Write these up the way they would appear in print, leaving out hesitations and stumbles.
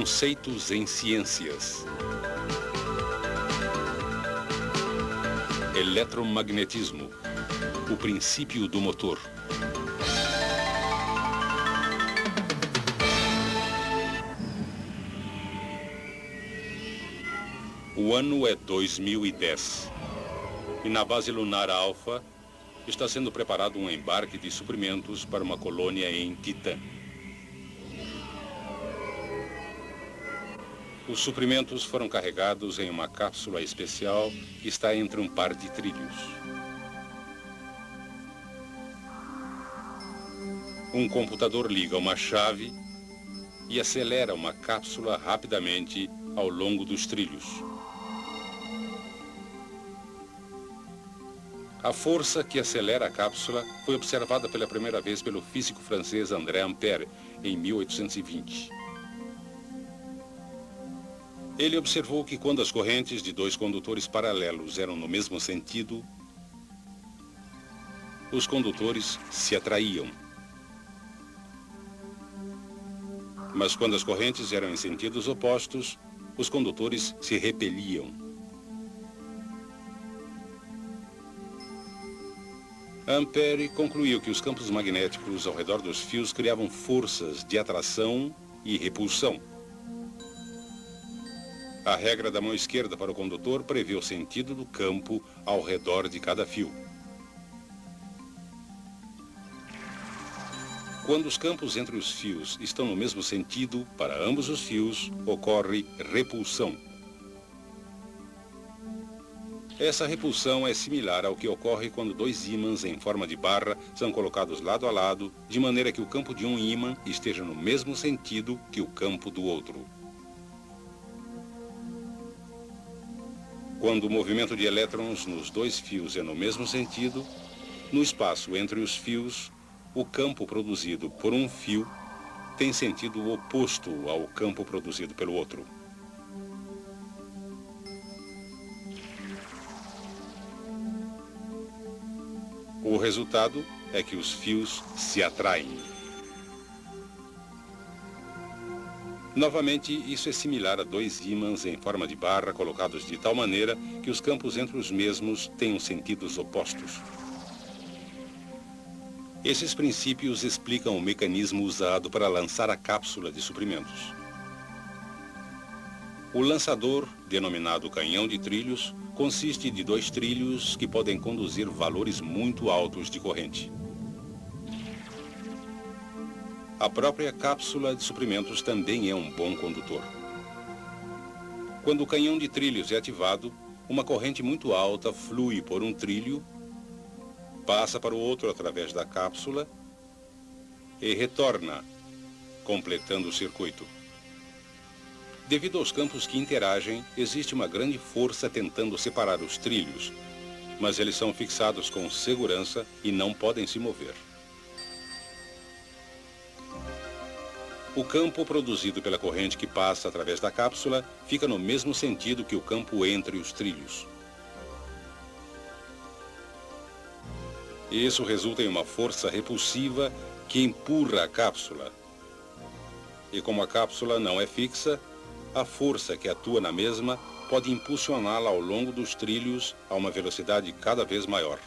Conceitos em ciências. Eletromagnetismo. O princípio do motor. O ano é 2010. E na base lunar Alpha está sendo preparado um embarque de suprimentos para uma colônia em Titã. Os suprimentos foram carregados em uma cápsula especial que está entre um par de trilhos. Um computador liga uma chave e acelera uma cápsula rapidamente ao longo dos trilhos. A força que acelera a cápsula foi observada pela primeira vez pelo físico francês André Ampère em 1820. Ele observou que quando as correntes de dois condutores paralelos eram no mesmo sentido, os condutores se atraíam. Mas quando as correntes eram em sentidos opostos, os condutores se repeliam. Ampère concluiu que os campos magnéticos ao redor dos fios criavam forças de atração e repulsão. A regra da mão esquerda para o condutor prevê o sentido do campo ao redor de cada fio. Quando os campos entre os fios estão no mesmo sentido, para ambos os fios, ocorre repulsão. Essa repulsão é similar ao que ocorre quando dois ímãs em forma de barra são colocados lado a lado, de maneira que o campo de um ímã esteja no mesmo sentido que o campo do outro. Quando o movimento de elétrons nos dois fios é no mesmo sentido, no espaço entre os fios, o campo produzido por um fio tem sentido oposto ao campo produzido pelo outro. O resultado é que os fios se atraem. Novamente, isso é similar a dois ímãs em forma de barra colocados de tal maneira que os campos entre os mesmos tenham sentidos opostos. Esses princípios explicam o mecanismo usado para lançar a cápsula de suprimentos. O lançador, denominado canhão de trilhos, consiste de dois trilhos que podem conduzir valores muito altos de corrente. A própria cápsula de suprimentos também é um bom condutor. Quando o canhão de trilhos é ativado, uma corrente muito alta flui por um trilho, passa para o outro através da cápsula e retorna, completando o circuito. Devido aos campos que interagem, existe uma grande força tentando separar os trilhos, mas eles são fixados com segurança e não podem se mover. O campo produzido pela corrente que passa através da cápsula fica no mesmo sentido que o campo entre os trilhos. Isso resulta em uma força repulsiva que empurra a cápsula. E como a cápsula não é fixa, a força que atua na mesma pode impulsioná-la ao longo dos trilhos a uma velocidade cada vez maior.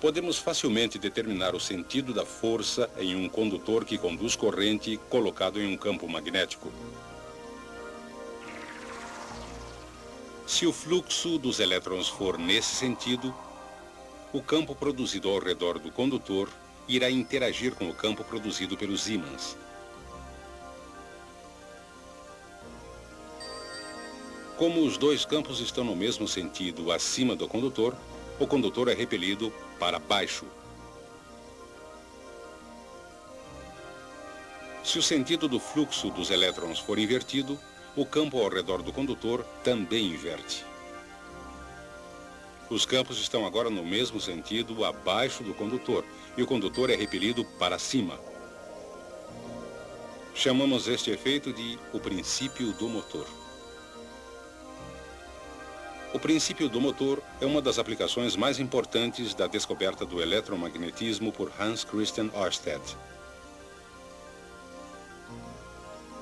Podemos facilmente determinar o sentido da força em um condutor que conduz corrente colocado em um campo magnético. Se o fluxo dos elétrons for nesse sentido, o campo produzido ao redor do condutor irá interagir com o campo produzido pelos ímãs. Como os dois campos estão no mesmo sentido acima do condutor, o condutor é repelido para baixo. Se o sentido do fluxo dos elétrons for invertido, o campo ao redor do condutor também inverte. Os campos estão agora no mesmo sentido abaixo do condutor, e o condutor é repelido para cima. Chamamos este efeito de o princípio do motor. O princípio do motor é uma das aplicações mais importantes da descoberta do eletromagnetismo por Hans Christian Ørsted.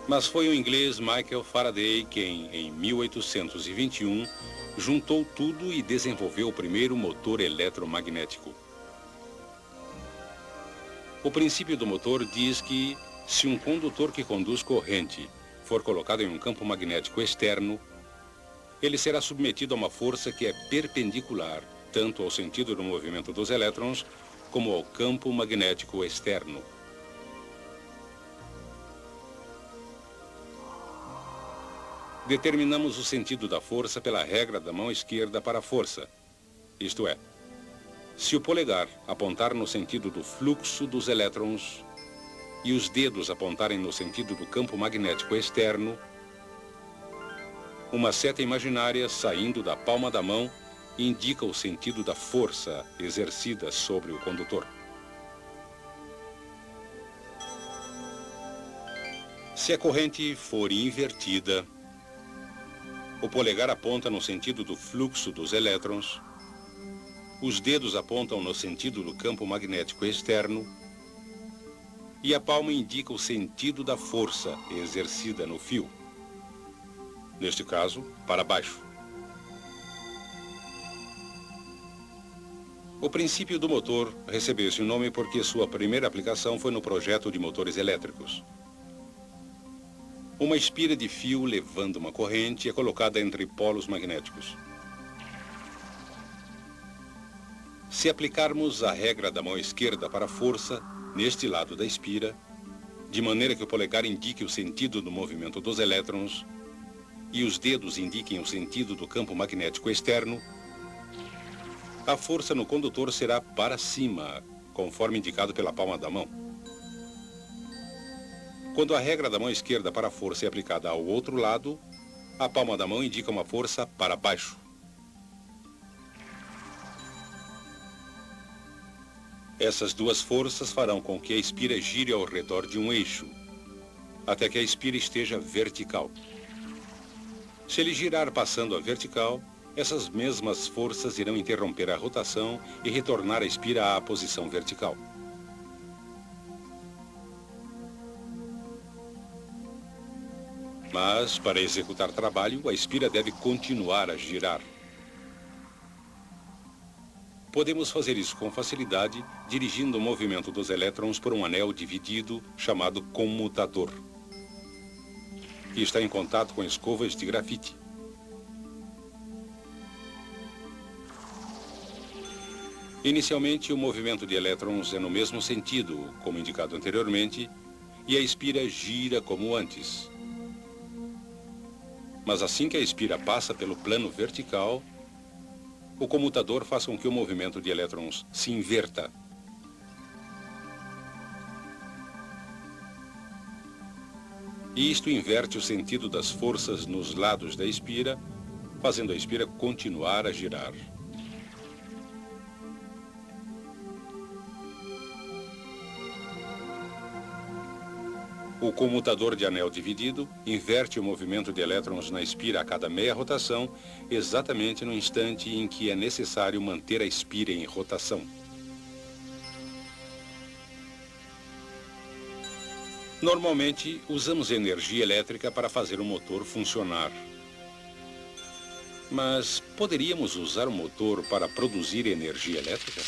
Mas foi o inglês Michael Faraday quem, em 1821, juntou tudo e desenvolveu o primeiro motor eletromagnético. O princípio do motor diz que, se um condutor que conduz corrente for colocado em um campo magnético externo, ele será submetido a uma força que é perpendicular tanto ao sentido do movimento dos elétrons como ao campo magnético externo. Determinamos o sentido da força pela regra da mão esquerda para a força. Isto é, se o polegar apontar no sentido do fluxo dos elétrons e os dedos apontarem no sentido do campo magnético externo, uma seta imaginária saindo da palma da mão indica o sentido da força exercida sobre o condutor. Se a corrente for invertida, o polegar aponta no sentido do fluxo dos elétrons, os dedos apontam no sentido do campo magnético externo e a palma indica o sentido da força exercida no fio. Neste caso, para baixo. O princípio do motor recebeu esse nome porque sua primeira aplicação foi no projeto de motores elétricos. Uma espira de fio levando uma corrente é colocada entre polos magnéticos. Se aplicarmos a regra da mão esquerda para a força, neste lado da espira, de maneira que o polegar indique o sentido do movimento dos elétrons e os dedos indiquem o sentido do campo magnético externo, a força no condutor será para cima, conforme indicado pela palma da mão. Quando a regra da mão esquerda para a força é aplicada ao outro lado, a palma da mão indica uma força para baixo. Essas duas forças farão com que a espira gire ao redor de um eixo, até que a espira esteja vertical. Se ele girar passando a vertical, essas mesmas forças irão interromper a rotação e retornar a espira à posição vertical. Mas, para executar trabalho, a espira deve continuar a girar. Podemos fazer isso com facilidade, dirigindo o movimento dos elétrons por um anel dividido chamado comutador, que está em contato com escovas de grafite. Inicialmente, o movimento de elétrons é no mesmo sentido, como indicado anteriormente, e a espira gira como antes. Mas assim que a espira passa pelo plano vertical, o comutador faz com que o movimento de elétrons se inverta. E isto inverte o sentido das forças nos lados da espira, fazendo a espira continuar a girar. O comutador de anel dividido inverte o movimento de elétrons na espira a cada meia rotação, exatamente no instante em que é necessário manter a espira em rotação. Normalmente, usamos energia elétrica para fazer o motor funcionar. Mas poderíamos usar o motor para produzir energia elétrica?